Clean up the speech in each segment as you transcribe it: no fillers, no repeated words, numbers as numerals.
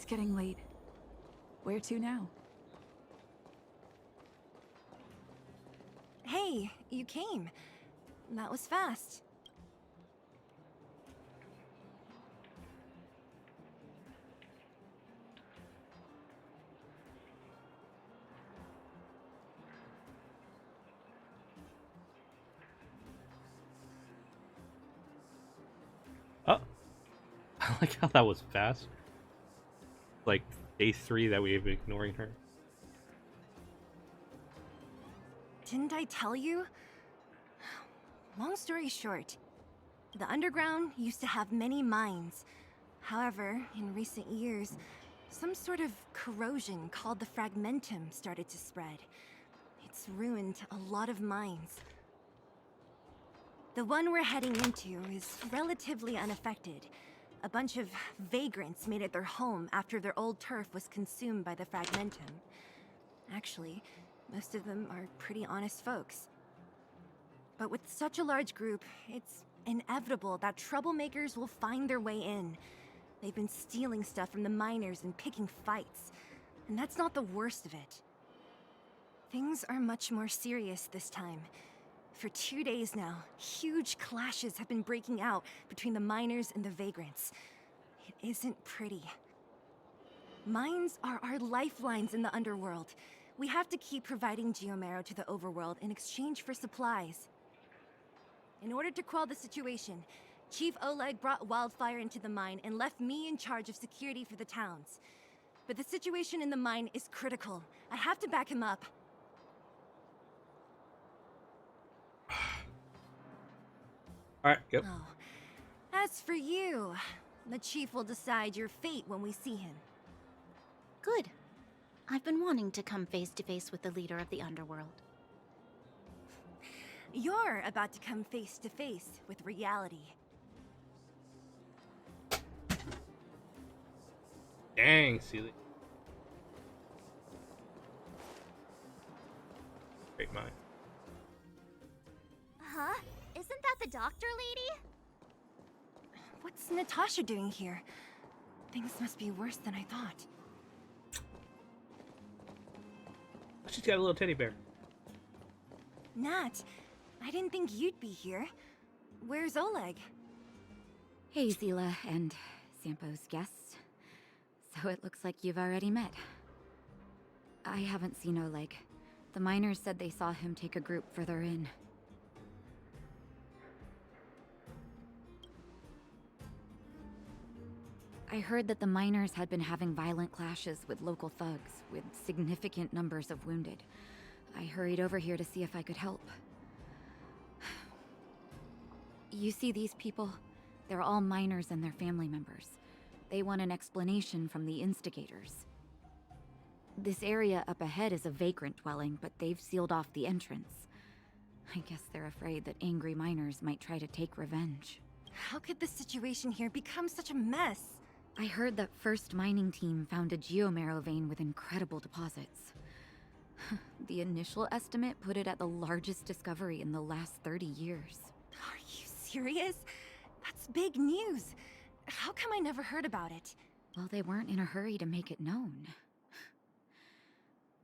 It's getting late. Where to now? Hey, you came. That was fast. Oh, I like how that was fast. Like day 3 that we've been ignoring her. Didn't I tell you? Long story short, the underground used to have many mines. However, in recent years, some sort of corrosion called the fragmentum started to spread. It's ruined a lot of mines. The one we're heading into is relatively unaffected. A bunch of vagrants made it their home after their old turf was consumed by the fragmentum. Actually, most of them are pretty honest folks. But with such a large group, it's inevitable that troublemakers will find their way in. They've been stealing stuff from the miners and picking fights. And that's not the worst of it. Things are much more serious this time. For 2 days now, huge clashes have been breaking out between the miners and the vagrants. It isn't pretty. Mines are our lifelines in the underworld. We have to keep providing geomarrow to the overworld in exchange for supplies. In order to quell the situation, Chief Oleg brought wildfire into the mine and left me in charge of security for the towns. But the situation in the mine is critical. I have to back him up. Alright, go. Oh, as for you, the Chief will decide your fate when we see him. Good. I've been wanting to come face to face with the leader of the underworld. You're about to come face to face with reality. Dang, Seely. Great mind. Huh? Isn't that the doctor lady? What's Natasha doing here? Things must be worse than I thought. She's got a little teddy bear. Nat, I didn't think you'd be here. Where's Oleg? Hey, Zila and Sampo's guests. So it looks like you've already met. I haven't seen Oleg. The miners said they saw him take a group further in. I heard that the miners had been having violent clashes with local thugs, with significant numbers of wounded. I hurried over here to see if I could help. You see these people? They're all miners and their family members. They want an explanation from the instigators. This area up ahead is a vagrant dwelling, but they've sealed off the entrance. I guess they're afraid that angry miners might try to take revenge. How could the situation here become such a mess? I heard that First Mining Team found a geomarrow vein with incredible deposits. The initial estimate put it at the largest discovery in the last 30 years. Are you serious? That's big news. How come I never heard about it? Well, they weren't in a hurry to make it known.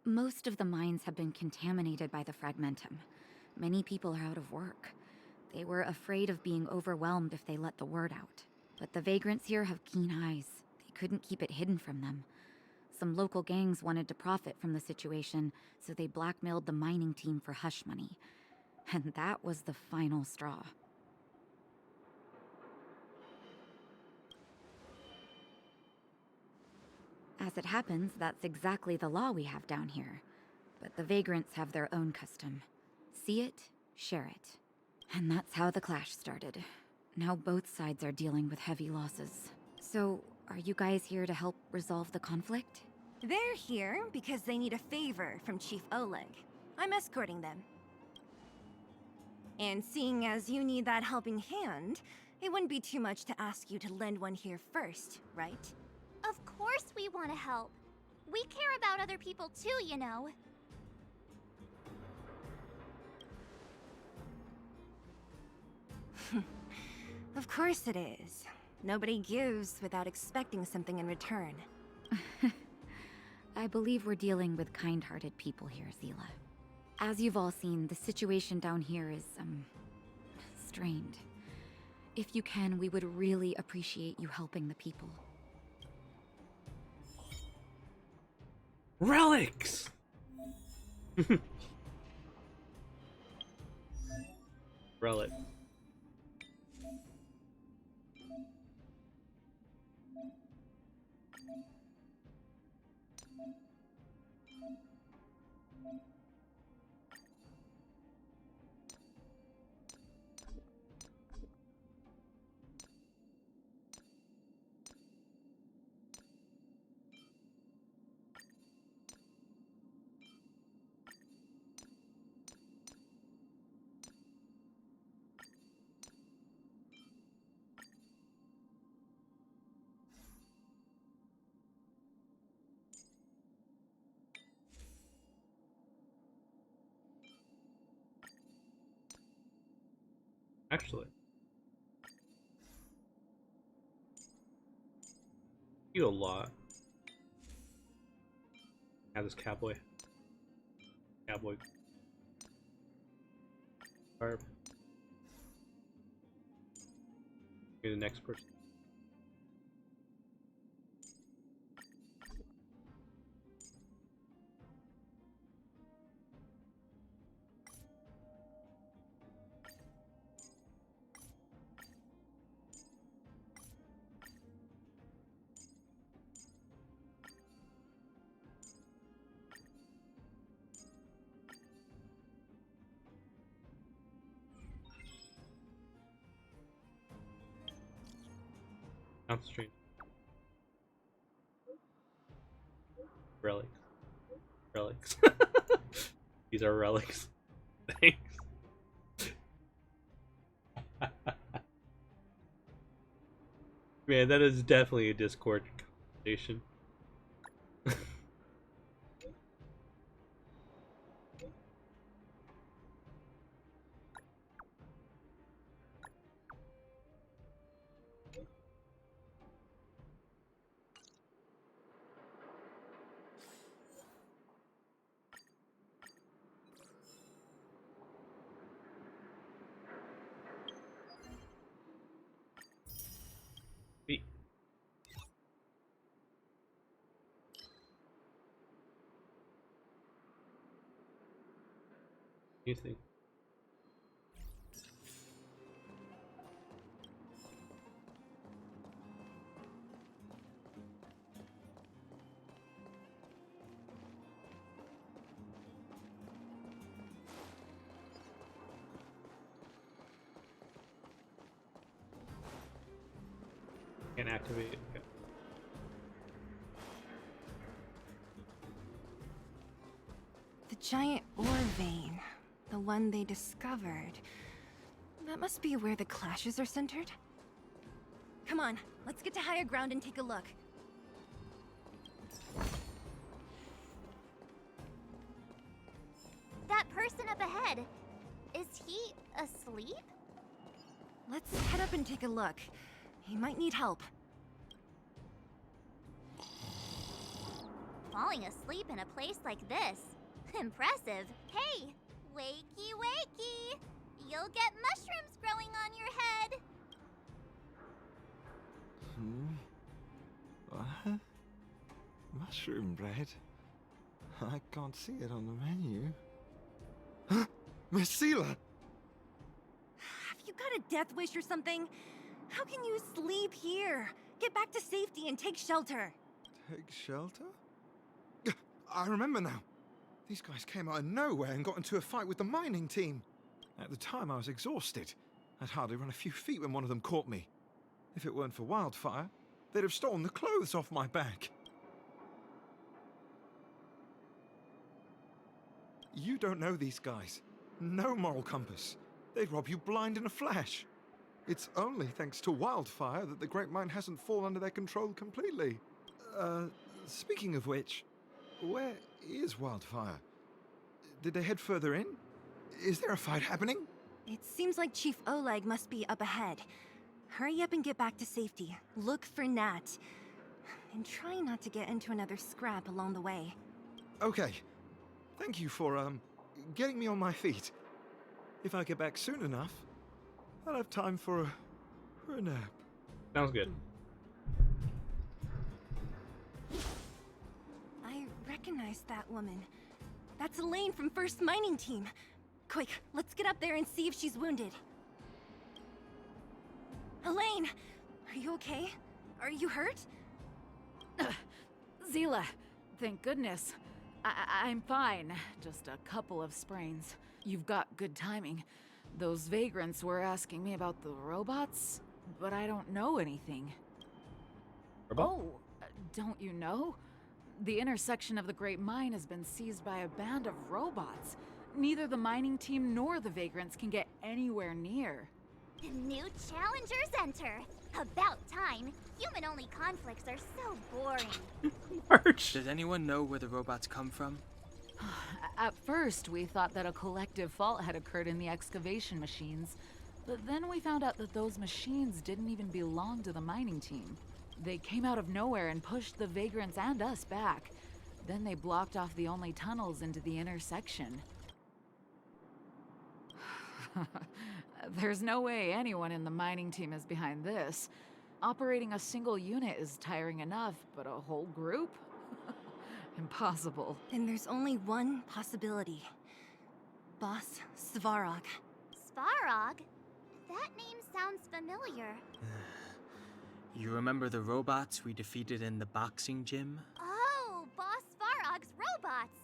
Most of the mines have been contaminated by the fragmentum. Many people are out of work. They were afraid of being overwhelmed if they let the word out. But the vagrants here have keen eyes. They couldn't keep it hidden from them. Some local gangs wanted to profit from the situation, so they blackmailed the mining team for hush money. And that was the final straw. As it happens, that's exactly the law we have down here. But the vagrants have their own custom. See it, share it. And that's how the clash started. Now both sides are dealing with heavy losses. So, are you guys here to help resolve the conflict? They're here because they need a favor from Chief Oleg. I'm escorting them. And seeing as you need that helping hand, it wouldn't be too much to ask you to lend one here first, right? Of course we want to help. We care about other people too, you know. Of course it is. Nobody gives without expecting something in return. I believe we're dealing with kind-hearted people here, Zila. As you've all seen, the situation down here is, strained. If you can, we would really appreciate you helping the people. Relics! Relic. Actually, you a lot. Have this cowboy. Barb. You're the next person. Concentrate. Relics. Relics. These are relics. Thanks. Man, that is definitely a Discord conversation. Sweet. You think? Can't activate it. Okay. The giant ore vein. The one they discovered. That must be where the clashes are centered. Come on, let's get to higher ground and take a look. That person up ahead, is he asleep? Let's head up and take a look. He might need help. Falling asleep in a place like this. Impressive. Hey, wakey wakey. You'll get mushrooms growing on your head. What? Mushroom bread? I can't see it on the menu. Miss Sela! Have you got a death wish or something? How can you sleep here? Get back to safety and take shelter. Take shelter? I remember now. These guys came out of nowhere and got into a fight with the mining team. At the time, I was exhausted. I'd hardly run a few feet when one of them caught me. If it weren't for Wildfire, they'd have stolen the clothes off my back. You don't know these guys. No moral compass. They'd rob you blind in a flash. It's only thanks to Wildfire that the Great Mine hasn't fallen under their control completely. Speaking of which, where is Wildfire? Did they head further in? Is there a fight happening? It seems like Chief Oleg must be up ahead. Hurry up and get back to safety. Look for Nat. and try not to get into another scrap along the way. Okay. Thank you for, getting me on my feet. If I get back soon enough, I'll have time for a nap. Sounds good. I recognize that woman. That's Elaine from First Mining Team. Quick, let's get up there and see if she's wounded. Elaine, are you okay? Are you hurt? Zila, thank goodness. I'm fine. Just a couple of sprains. You've got good timing. Those vagrants were asking me about the robots, but I don't know anything. Robot? Oh, don't you know? The intersection of the Great Mine has been seized by a band of robots. Neither the mining team nor the vagrants can get anywhere near. New challengers enter. About time. Human-only conflicts are so boring. March. Does anyone know where the robots come from? At first, we thought that a collective fault had occurred in the excavation machines, but then we found out that those machines didn't even belong to the mining team. They came out of nowhere and pushed the vagrants and us back. Then they blocked off the only tunnels into the intersection. There's no way anyone in the mining team is behind this. Operating a single unit is tiring enough, but a whole group? Impossible. Then there's only one possibility. Boss Svarog. Svarog? That name sounds familiar. You remember the robots we defeated in the boxing gym? Oh, Boss Svarog's robots.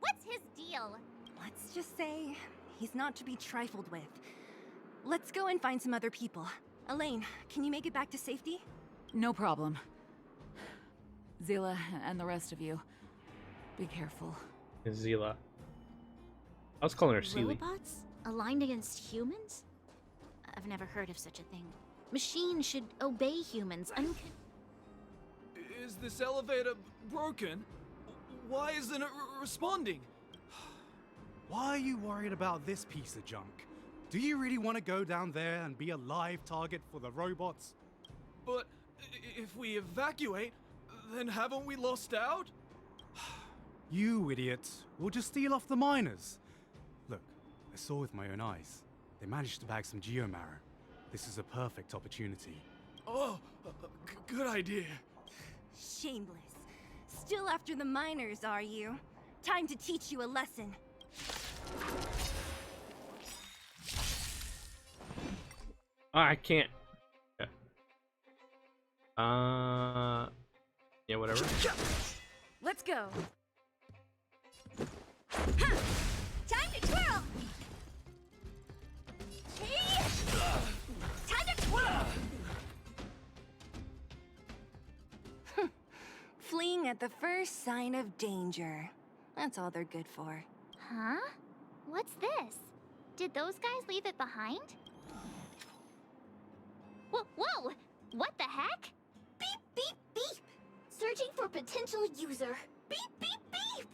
What's his deal? Let's just say he's not to be trifled with. Let's go and find some other people. Elaine, can you make it back to safety? No problem. Zila and the rest of you, be careful. Zila. I was calling her Seely. Robots? Aligned against humans? I've never heard of such a thing. Machines should obey humans. Is this elevator broken? Why isn't it responding? Why are you worried about this piece of junk? Do you really want to go down there and be a live target for the robots? But if we evacuate, then haven't we lost out? You idiots! We'll just steal off the miners. Look, I saw with my own eyes. They managed to bag some geomarrow. This is a perfect opportunity. Oh, good idea. Shameless. Still after the miners, are you? Time to teach you a lesson. I can't. Yeah, whatever. Let's go. Time to twirl! Time to twirl! Fleeing at the first sign of danger. That's all they're good for. Huh? What's this? Did those guys leave it behind? Whoa! What the heck? Beep, beep, beep! Searching for potential user. Beep, beep, beep!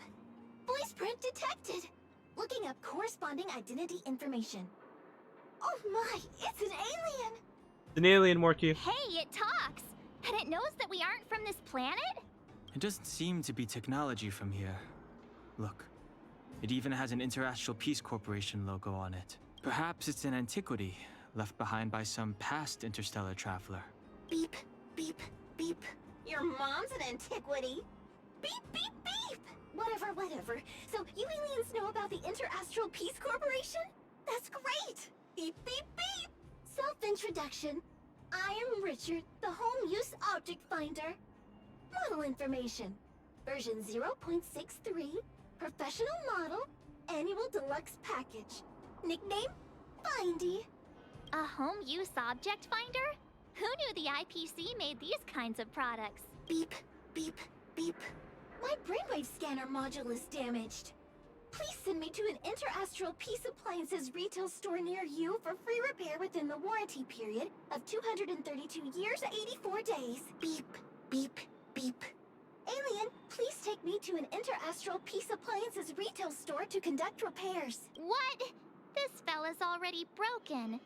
Voice print detected. Looking up corresponding identity information. Oh my, it's an alien! It's an alien, Morky. Hey, it talks! And it knows that we aren't from this planet? It doesn't seem to be technology from here. Look, it even has an Interastral Peace Corporation logo on it. Perhaps it's an antiquity, left behind by some past interstellar traveler. Beep, beep, beep. Your mom's an antiquity. Beep, beep, beep! Whatever. So you aliens know about the Interastral Peace Corporation? That's great! Beep, beep, beep! Self-introduction. I am Richard, the Home Use Object Finder. Model information. Version 0.63. Professional model. Annual deluxe package. Nickname? Findy. A home use object finder? Who knew the IPC made these kinds of products? Beep, beep, beep. My brainwave scanner module is damaged. Please send me to an Interastral Peace Appliances retail store near you for free repair within the warranty period of 232 years, 84 days. Beep, beep, beep. Alien, please take me to an Interastral Peace Appliances retail store to conduct repairs. What? This fella's already broken.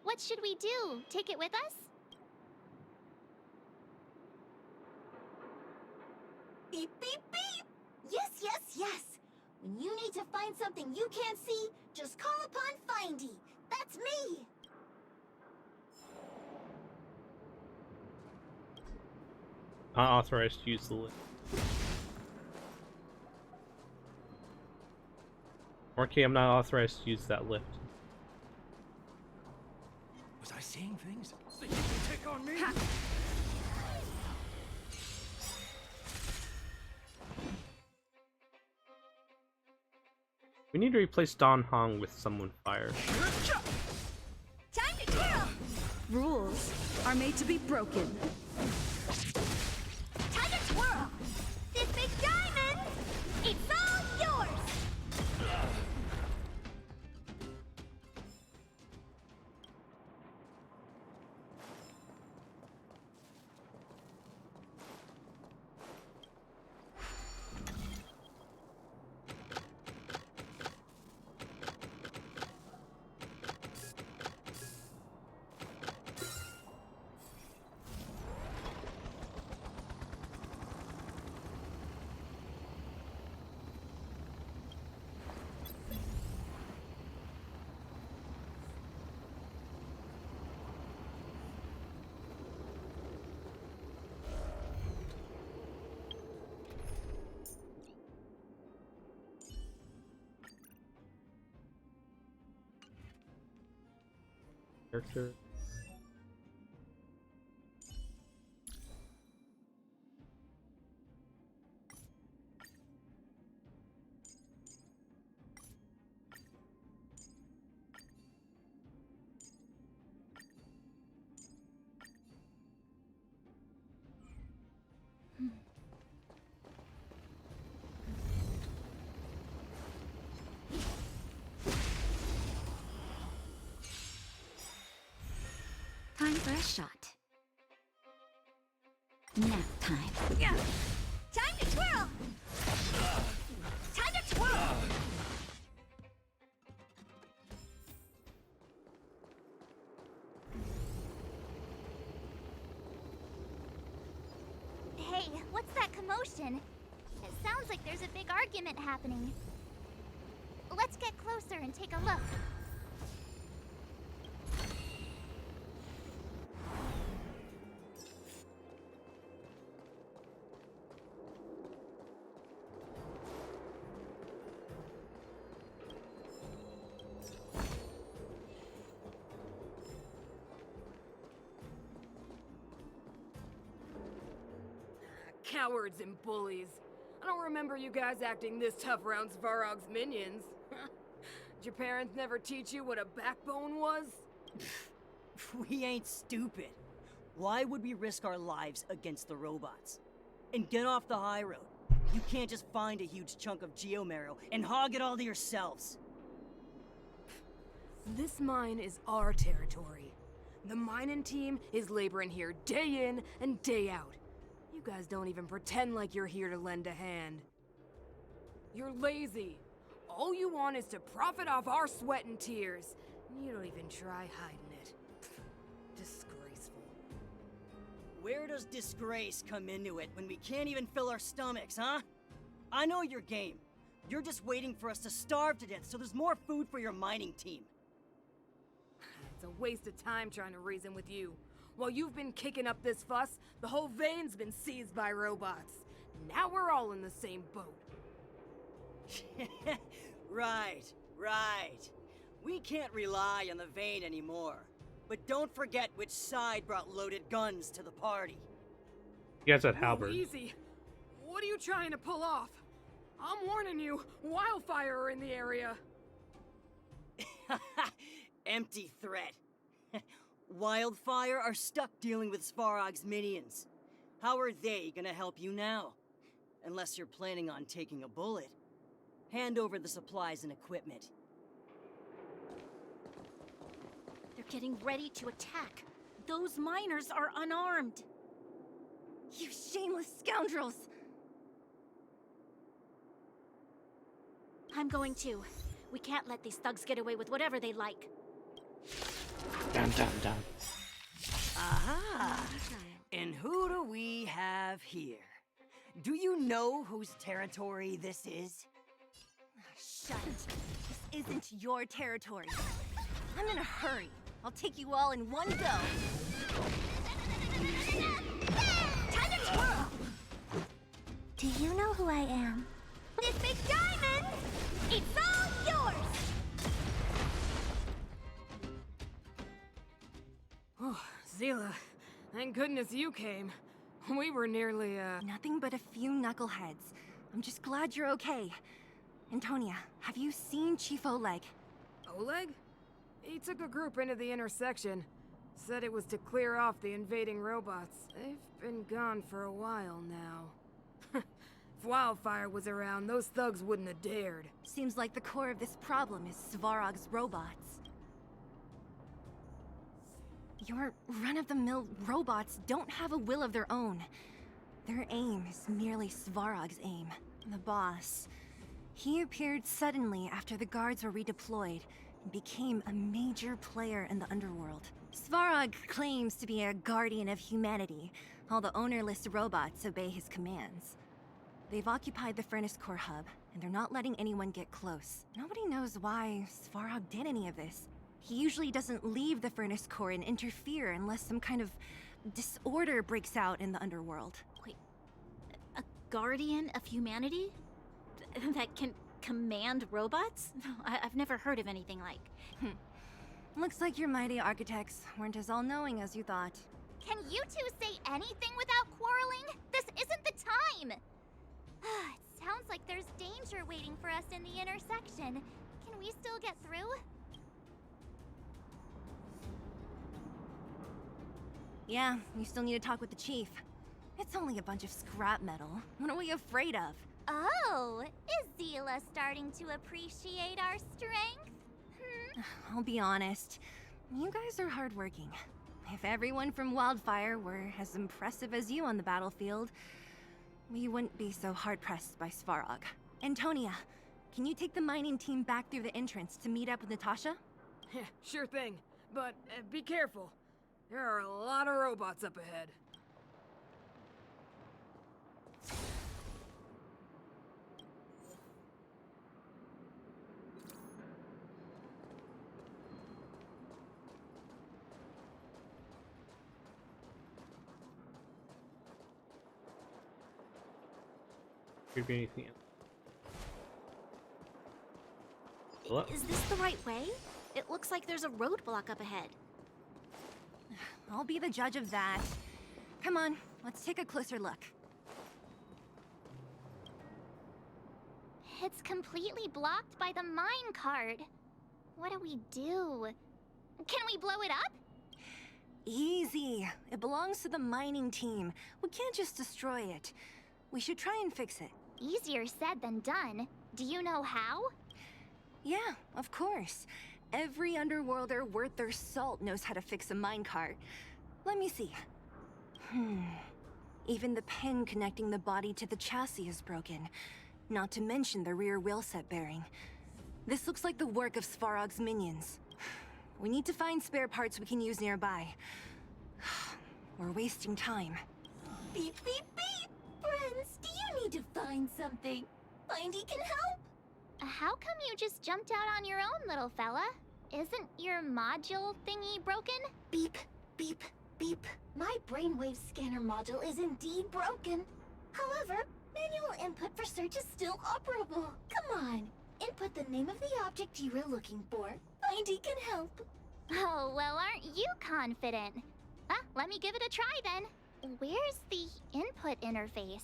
What should we do? Take it with us? beep, beep, beep. Yes, yes, yes. When you need to find something you can't see, just call upon Findy. That's me. Not authorized to use the lift. Okay, I'm not authorized to use that lift. Was I seeing things that you can take on me? We need to replace Don Hong with someone fire. Time to twirl. Rules are made to be broken. Time to twirl. This big diamond, it's all yours. Character. Time for a shot. Nap time. Yeah. Time to twirl. Time to twirl. Hey, what's that commotion? It sounds like there's a big argument happening. Let's get closer and take a look. Cowards and bullies. I don't remember you guys acting this tough around Svarog's minions. Did your parents never teach you what a backbone was? We ain't stupid. Why would we risk our lives against the robots? And get off the high road. You can't just find a huge chunk of geomarrow and hog it all to yourselves. This mine is our territory. The mining team is laboring here day in and day out. You guys don't even pretend like you're here to lend a hand. You're lazy. All you want is to profit off our sweat and tears. You don't even try hiding it. Disgraceful. Where does disgrace come into it when we can't even fill our stomachs, huh? I know your game. You're just waiting for us to starve to death so there's more food for your mining team. It's a waste of time trying to reason with you. While you've been kicking up this fuss, the whole vein's been seized by robots. Now we're all in the same boat. Right. We can't rely on the vein anymore. But don't forget which side brought loaded guns to the party. You guys had Whoa, halberds. easy. What are you trying to pull off? I'm warning you, wildfire are in the area. Empty threat. Wildfire are stuck dealing with Svarog's minions. How are they gonna help you now? Unless you're planning on taking a bullet. Hand over the supplies and equipment. They're getting ready to attack. Those miners are unarmed. You shameless scoundrels! I'm going too. We can't let these thugs get away with whatever they like. Down. Aha! And who do we have here? Do you know whose territory this is? Shut it. This isn't your territory. I'm in a hurry. I'll take you all in one go. Time to twirl! Do you know who I am? This big diamond! It's all yours! Oh, Zila, thank goodness you came. We were nearly, Nothing but a few knuckleheads. I'm just glad you're okay. Antonia, have you seen Chief Oleg? Oleg? He took a group into the intersection. Said it was to clear off the invading robots. They've been gone for a while now. If Wildfire was around, those thugs wouldn't have dared. Seems like the core of this problem is Svarog's robots. Your run-of-the-mill robots don't have a will of their own. Their aim is merely Svarog's aim. The boss. He appeared suddenly after the guards were redeployed and became a major player in the underworld. Svarog claims to be a guardian of humanity, while the ownerless robots obey his commands. They've occupied the Furnace Core hub, and they're not letting anyone get close. Nobody knows why Svarog did any of this. He usually doesn't leave the Furnace Core and interfere unless some kind of disorder breaks out in the underworld. Wait, a guardian of humanity? That can command robots? I've never heard of anything like. Looks like your mighty architects weren't as all-knowing as you thought. Can you two say anything without quarreling? This isn't the time! It sounds like there's danger waiting for us in the intersection. Can we still get through? Yeah, you still need to talk with the chief. It's only a bunch of scrap metal. What are we afraid of? Oh, is Zila starting to appreciate our strength? I'll be honest. You guys are hardworking. If everyone from Wildfire were as impressive as you on the battlefield, we wouldn't be so hard-pressed by Svarog. Antonia, can you take the mining team back through the entrance to meet up with Natasha? Yeah, sure thing. But be careful. There are a lot of robots up ahead. Could be anything else. Hello? Is this the right way? It looks like there's a roadblock up ahead. I'll be the judge of that. Come on, let's take a closer look. It's completely blocked by the mine cart. What do we do? Can we blow it up? Easy. It belongs to the mining team. We can't just destroy it. We should try and fix it. Easier said than done. Do you know how? Yeah, of course. Every underworlder worth their salt knows how to fix a minecart. Let me see. Even the pin connecting the body to the chassis is broken. Not to mention the rear wheel set bearing. This looks like the work of Svarog's minions. We need to find spare parts we can use nearby. We're wasting time. Beep, beep, beep! Friends, do you need to find something? Mindy can help! How come you just jumped out on your own, little fella? Isn't your module thingy broken? Beep, beep, beep. My brainwave scanner module is indeed broken. However, manual input for search is still operable. Come on, input the name of the object you were looking for. Mindy can help. Oh, well, aren't you confident? Let me give it a try then. Where's the input interface?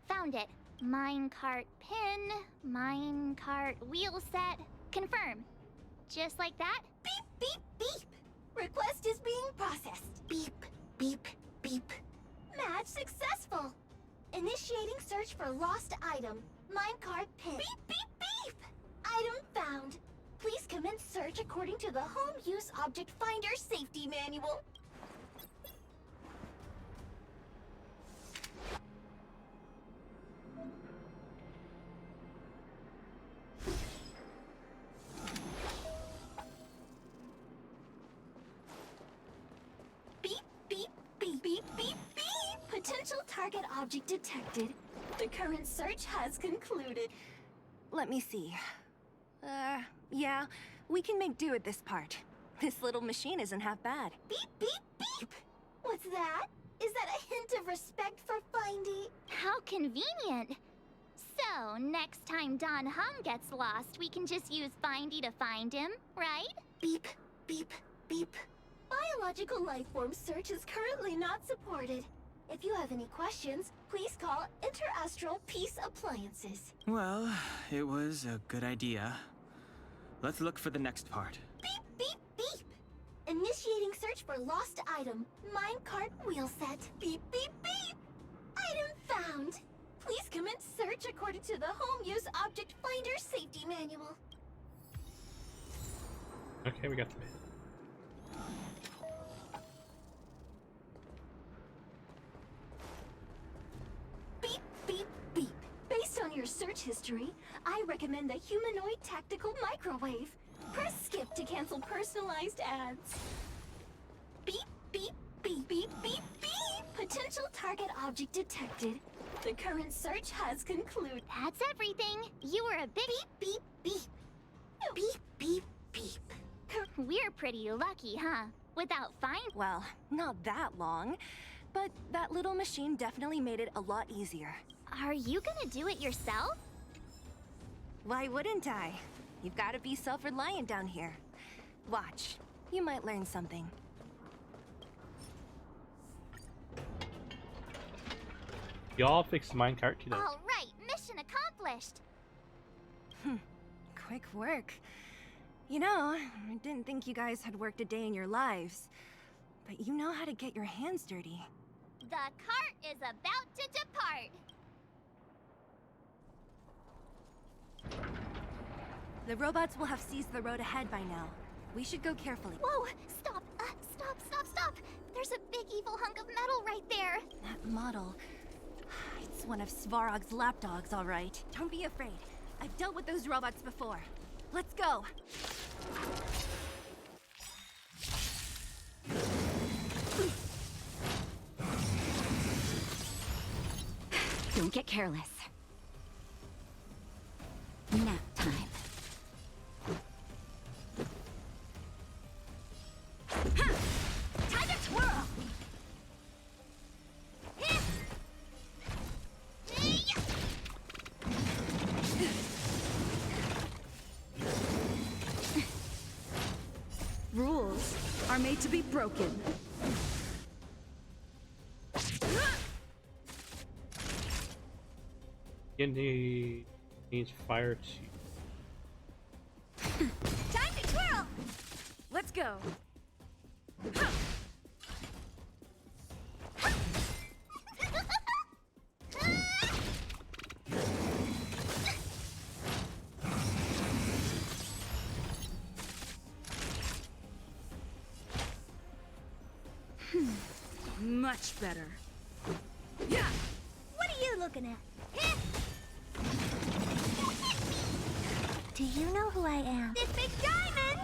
Found it. Minecart pin, minecart wheel set, confirm. Just like that? Beep, beep, beep. Request is being processed. Beep, beep, beep. Match successful. Initiating search for lost item. Minecart pin. Beep, beep, beep. Item found. Please commence search according to the Home Use Object Finder Safety Manual. Beep, beep, beep, beep, beep, beep. Potential target object detected. The current search has concluded. Let me see. Yeah, we can make do with this part. This little machine isn't half bad. Beep, beep, beep! What's that? Is that a hint of respect for Findy? How convenient. So, next time Don Hum gets lost, we can just use Findy to find him, right? Beep, beep, beep. Biological life form search is currently not supported. If you have any questions, please call Interastral Peace Appliances. Well, it was a good idea. Let's look for the next part. Beep, beep, beep! Initiating search for lost item. Minecart wheel set. Beep, beep, beep! Item found! Please commence search according to the Home Use Object Finder Safety Manual. Okay, we got the Beep, beep, beep. Based on your search history, I recommend the humanoid tactical microwave. Press skip to cancel personalized ads. Beep, beep, beep, beep, beep, beep. Potential target object detected. The current search has concluded. That's everything. You were a big... Beep, beep, beep. Beep, beep, beep. We're pretty lucky, huh? Without Well, not that long. But that little machine definitely made it a lot easier. Are you gonna do it yourself? Why wouldn't I? You've got to be self-reliant down here. Watch. You might learn something. Y'all fixed the minecart today. All right, mission accomplished. Quick work. You know, I didn't think you guys had worked a day in your lives. But you know how to get your hands dirty. The cart is about to depart. The robots will have seized the road ahead by now. We should go carefully. Whoa! Stop! Stop! There's a big evil hunk of metal right there. That model. It's one of Svarog's lapdogs, all right. Don't be afraid. I've dealt with those robots before. Let's go. Don't get careless. Nap time. Time to twirl! Rules are made to be broken. D&D needs fire to... Time to twirl! Let's go. Much better. Yeah! What are you looking at? Do you know who I am? This big diamond!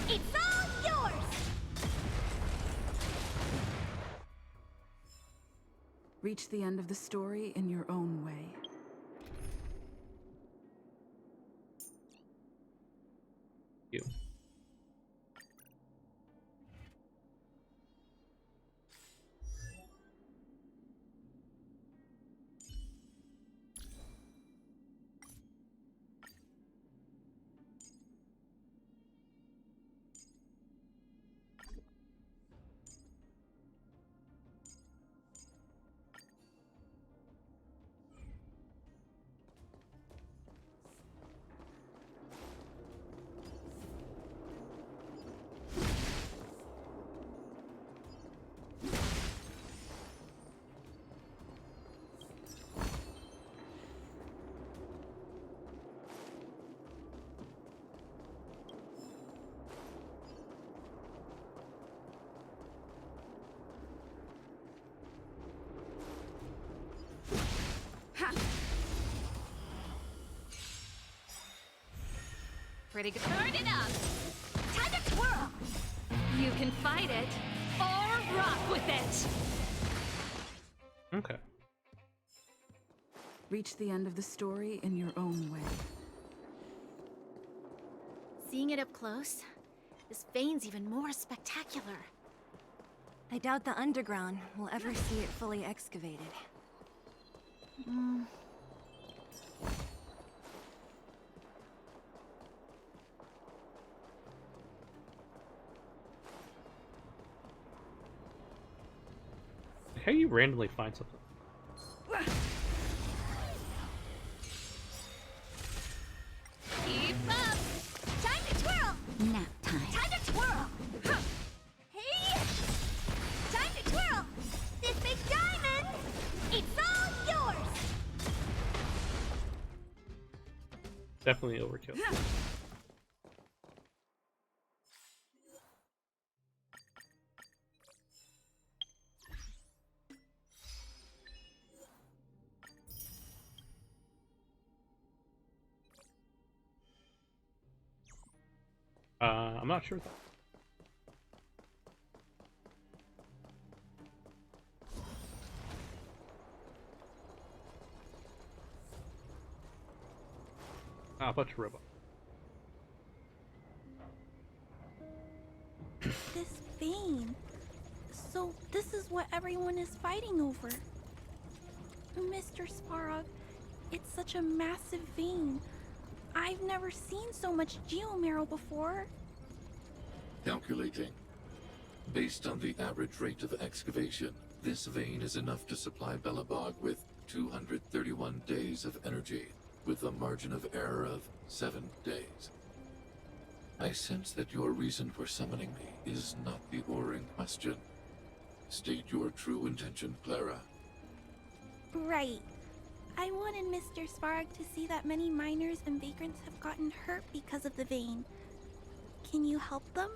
It's all yours! Reach the end of the story in your own way. You. Pretty good. Turn it up! Time to twirl! You can fight it, or rock with it! Okay. reach the end of the story in your own way. Seeing it up close, this vein's even more spectacular. I doubt the underground will ever see it fully excavated. How do you randomly find something? Keep up! Time to twirl! Nap time. Time to twirl! Huh. Hey! Time to twirl! This big diamond! It's all yours! Definitely overkill. I'm not sure though. Ah, a bunch of robots. This vein. So this is what everyone is fighting over. Mr. Sparog, it's such a massive vein. I've never seen so much geomarrow before. Calculating. Based on the average rate of excavation, this vein is enough to supply Belobog with 231 days of energy, with a margin of error of 7 days. I sense that your reason for summoning me is not the ore in question. State your true intention, Clara. Right. I wanted Mr. Sparg to see that many miners and vagrants have gotten hurt because of the vein. Can you help them?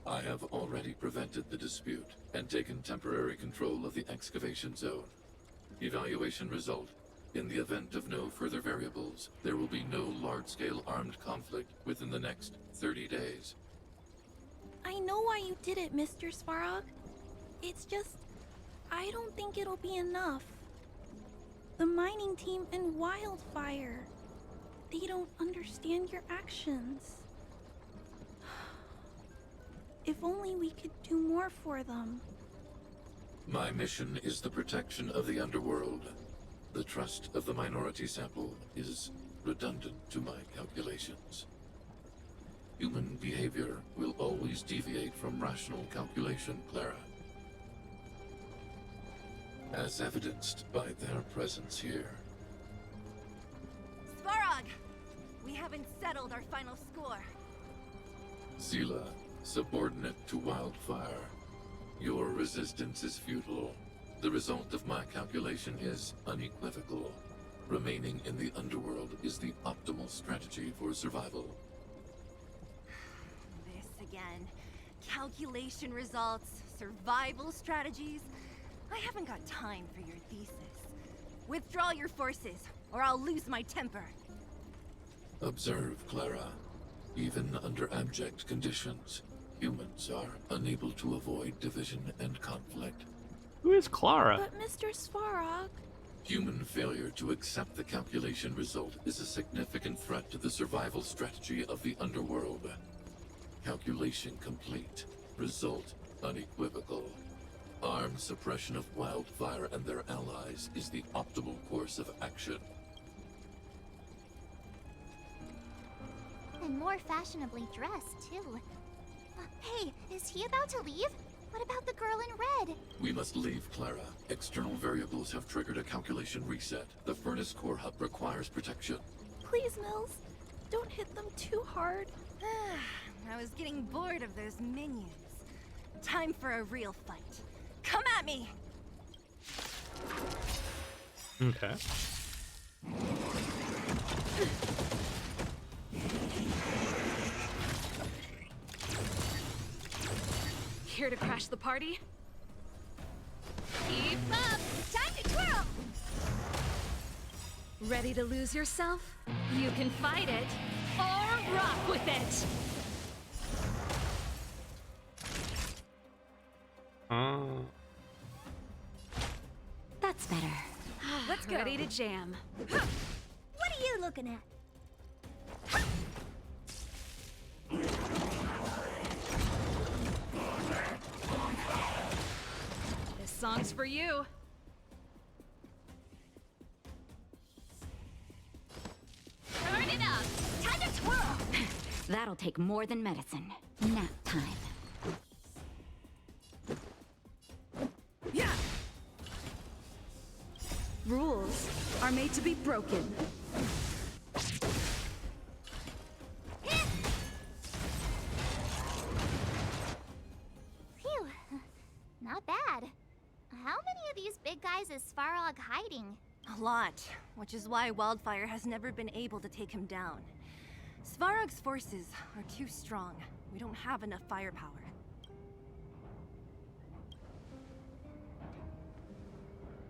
I have already prevented the dispute and taken temporary control of the excavation zone. Evaluation result. In the event of no further variables, there will be no large-scale armed conflict within the next 30 days. I know why you did it, Mr. Sparog. It's just, I don't think it'll be enough. The mining team and Wildfire, they don't understand your actions. If only we could do more for them. My mission is the protection of the underworld. The trust of the minority sample is redundant to my calculations. Human behavior will always deviate from rational calculation, Clara. As evidenced by their presence here. Sparog! We haven't settled our final score. Zila, subordinate to Wildfire. Your resistance is futile. The result of my calculation is unequivocal. Remaining in the underworld is the optimal strategy for survival. This again. Calculation results, survival strategies. I haven't got time for your thesis. Withdraw your forces, or I'll lose my temper. Observe, Clara. Even under abject conditions, humans are unable to avoid division and conflict. Who is Clara? But Mr. Sparog... Human failure to accept the calculation result is a significant threat to the survival strategy of the underworld. Calculation complete. Result unequivocal. Armed suppression of Wildfire and their allies is the optimal course of action. And more fashionably dressed, too. Hey, is he about to leave? What about the girl in red? We must leave, Clara. External variables have triggered a calculation reset. The furnace core hub requires protection. Please, Mills. Don't hit them too hard. I was getting bored of those minions. Time for a real fight. Come at me! Okay. Here to crash the party? Keep up! Time to twirl! Ready to lose yourself? You can fight it, or rock with it! That's better. Let's go. Ready to jam. What are you looking at? This song's for you. Turn it up! Time to twirl! That'll take more than medicine. Nap time. Yeah! Rules are made to be broken. Phew. Not bad. How many of these big guys is Svarog hiding? A lot, which is why Wildfire has never been able to take him down. Svarog's forces are too strong. We don't have enough firepower.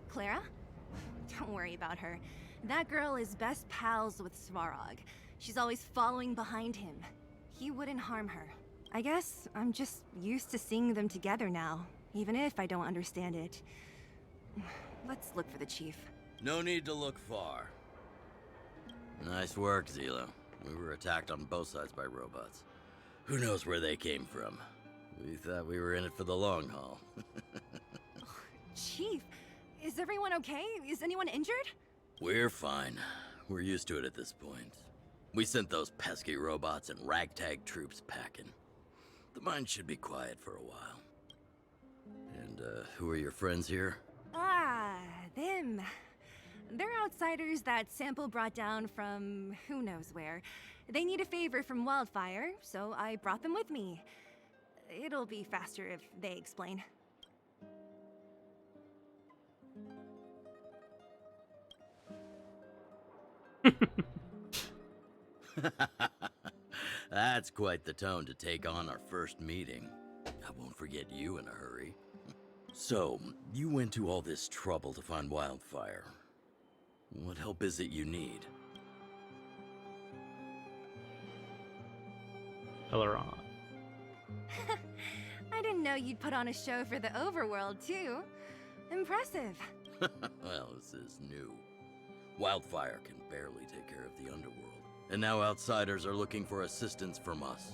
Clara? Don't worry about her. That girl is best pals with Svarog. She's always following behind him. He wouldn't harm her. I guess I'm just used to seeing them together now, even if I don't understand it. Let's look for the chief. No need to look far. Nice work, Zila. We were attacked on both sides by robots. Who knows where they came from? We thought we were in it for the long haul. Chief, is everyone okay? Is anyone injured? We're fine. We're used to it at this point. We sent those pesky robots and ragtag troops packing. The mine should be quiet for a while. And, who are your friends here? Ah, them. They're outsiders that Sample brought down from who knows where. They need a favor from Wildfire, so I brought them with me. It'll be faster if they explain. That's quite the tone to take on our first meeting. I won't forget you in a hurry. So, you went to all this trouble to find Wildfire. What help is it you need? Aileron. I didn't know you'd put on a show for the overworld, too. Impressive. Well, this is new. Wildfire can barely take care of the underworld. And now outsiders are looking for assistance from us.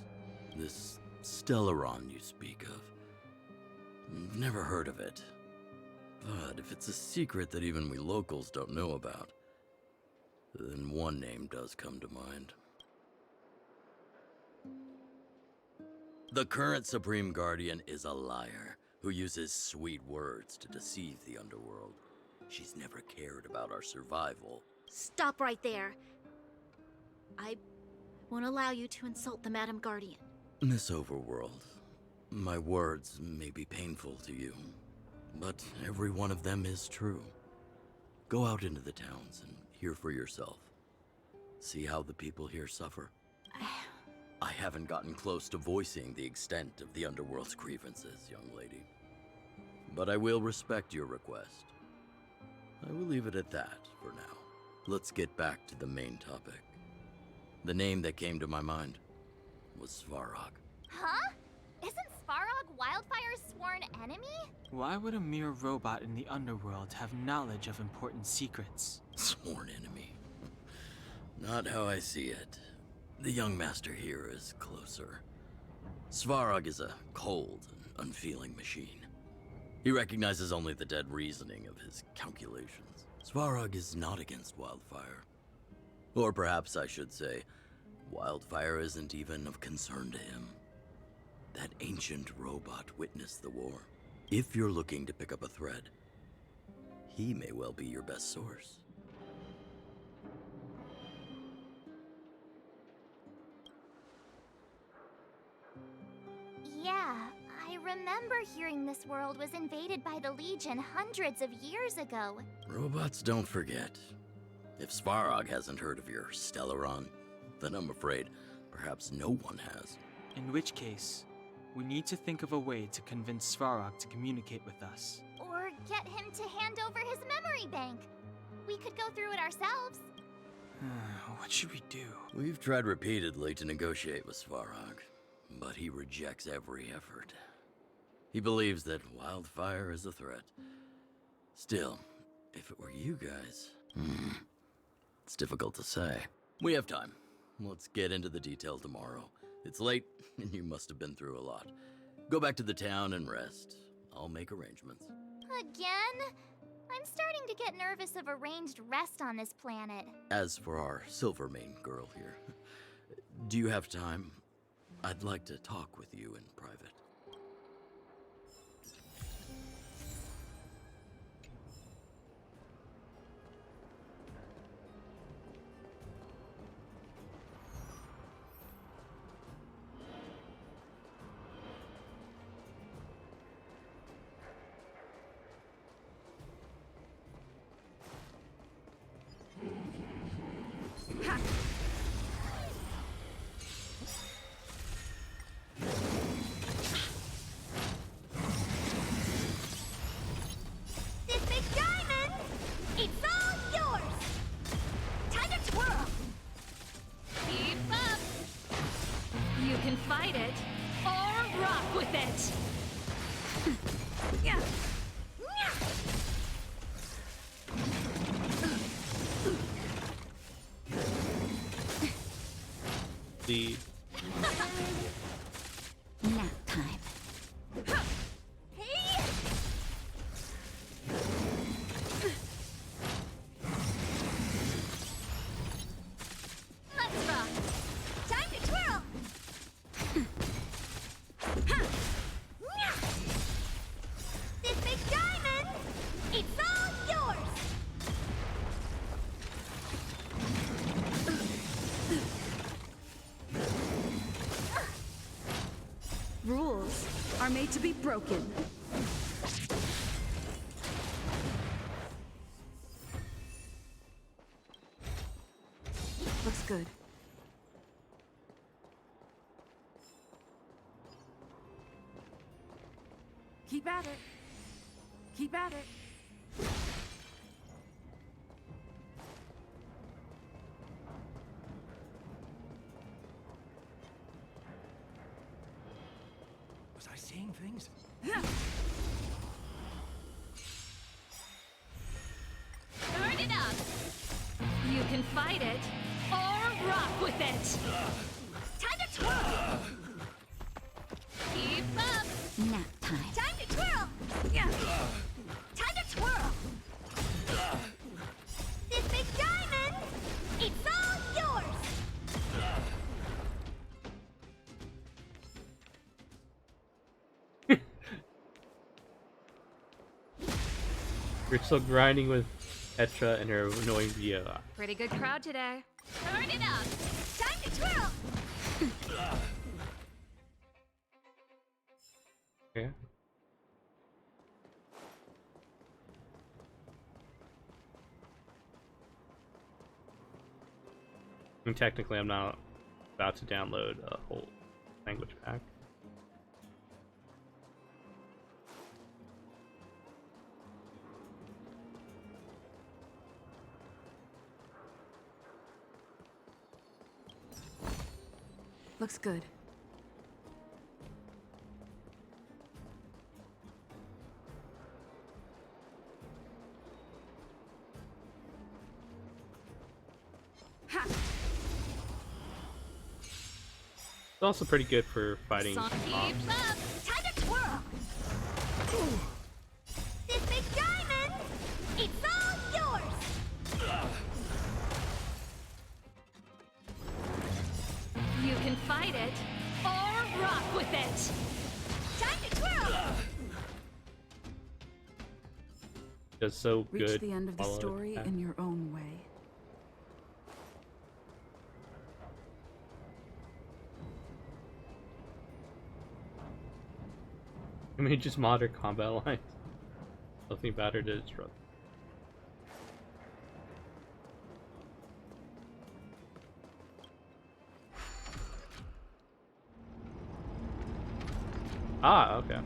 This Stellaron you speak of. Never heard of it. But if it's a secret that even we locals don't know about, then one name does come to mind. The current Supreme Guardian is a liar who uses sweet words to deceive the underworld. She's never cared about our survival. Stop right there. I won't allow you to insult the Madam Guardian. Miss Overworld, my words may be painful to you, but every one of them is true. Go out into the towns and hear for yourself. See how the people here suffer? I haven't gotten close to voicing the extent of the underworld's grievances, young lady. But I will respect your request. I will leave it at that for now. Let's get back to the main topic. The name that came to my mind was Svarog. Huh? Isn't Svarog Wildfire's sworn enemy? Why would a mere robot in the underworld have knowledge of important secrets? Sworn enemy. Not how I see it. The young master here is closer. Svarog is a cold and unfeeling machine. He recognizes only the dead reasoning of his calculations. Svarog is not against Wildfire. Or perhaps I should say, Wildfire isn't even of concern to him. That ancient robot witnessed the war. If you're looking to pick up a thread, he may well be your best source. Yeah, I remember hearing this world was invaded by the Legion hundreds of years ago. Robots don't forget. If Svarog hasn't heard of your Stellaron, then I'm afraid perhaps no one has. In which case, we need to think of a way to convince Svarog to communicate with us. Or get him to hand over his memory bank. We could go through it ourselves. What should we do? We've tried repeatedly to negotiate with Svarog, but he rejects every effort. He believes that Wildfire is a threat. Still, If it were you guys... It's difficult to say. We have time. Let's get into the detail tomorrow. It's late, and you must have been through a lot. Go back to the town and rest. I'll make arrangements. Again? I'm starting to get nervous of arranged rest on this planet. As for our Silvermane girl here, do you have time? I'd like to talk with you in private. This big diamond, it's all yours! Time to twirl! Keep up! You can fight it, or rock with it! Yeah. The Nap time. Hey! Let's rock! Time to twirl! This big diamond, it's all yours! Rules are made to be broken. Looks good. Keep at it. Keep at it. Was I seeing things? Turn it up! You can fight it, or rock with it! Time to twirl! Keep up! Nap time. Time to twirl! Yeah. Time to twirl! This big diamond, it's all yours! We're still grinding with Etra and her annoying VO. Pretty good crowd today. Turn it up! Time to twirl! Yeah. I mean, technically, I'm not about to download a whole language pack. Looks good. It's also pretty good for fighting Keep mobs. up! Time to twirl! This big diamond, it's all yours! You can fight it, or rock with it! Time to twirl! Does so Reach good. the end of the follow story that. in your own way. I mean, just modern combat lines. Nothing better to disrupt. Ah, okay.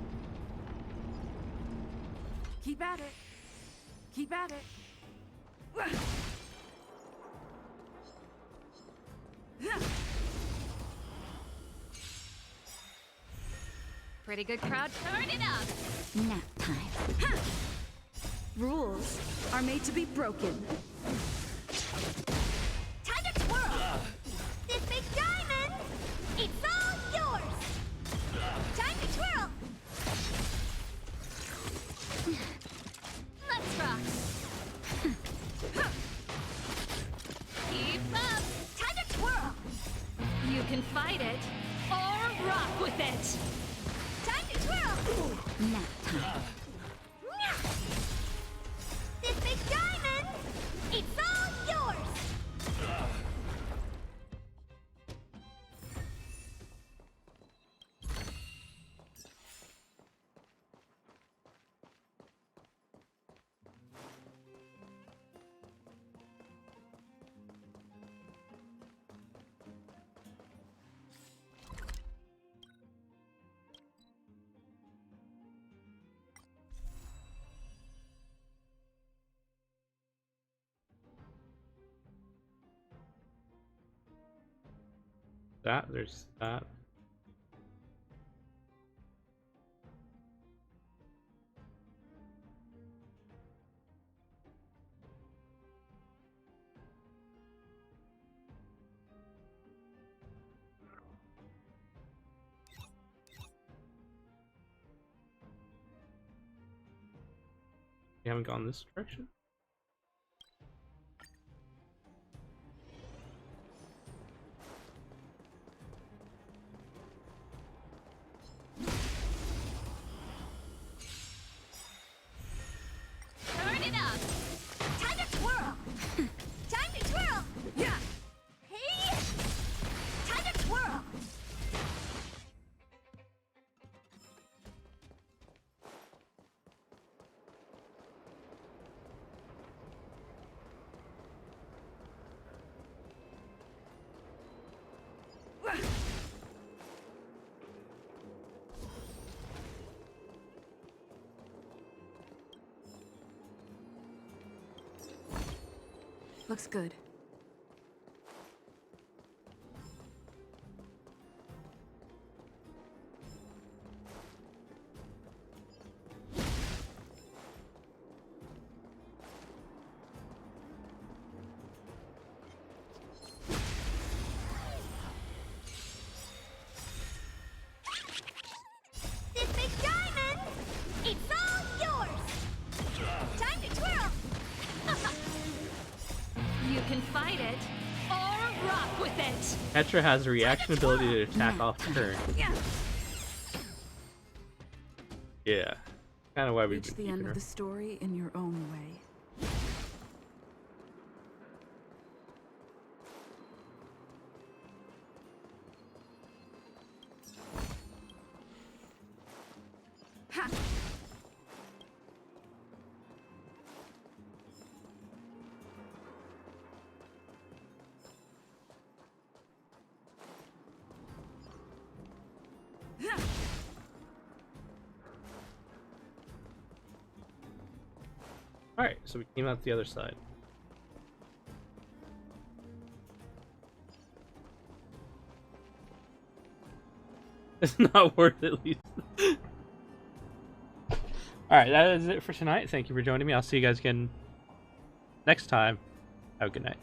Keep at it. Keep at it. Pretty good crowd. Turn it up! Nap time. Rules are made to be broken. Time to twirl! This big diamond, it's all yours! Time to twirl! Let's rock. Keep up. Time to twirl! You can fight it or rock with it. Time to twirl! Nap time. This big diamond, it's all yours! There's that. You haven't gone this direction? Turn it up! Time to twirl! Time to twirl! Yeah! Hey! Time to twirl! Looks good. This big diamond, it's all yours! Time to twirl! You can fight it or rock with it. Petra has a reaction ability to attack off turn. Yeah. Kind of why we've Reach been the end keeping of her. the story in your own way. Ha! Alright, so we came out the other side. It's not worth it, at least. Alright, that is it for tonight. Thank you for joining me. I'll see you guys again next time. Have a good night.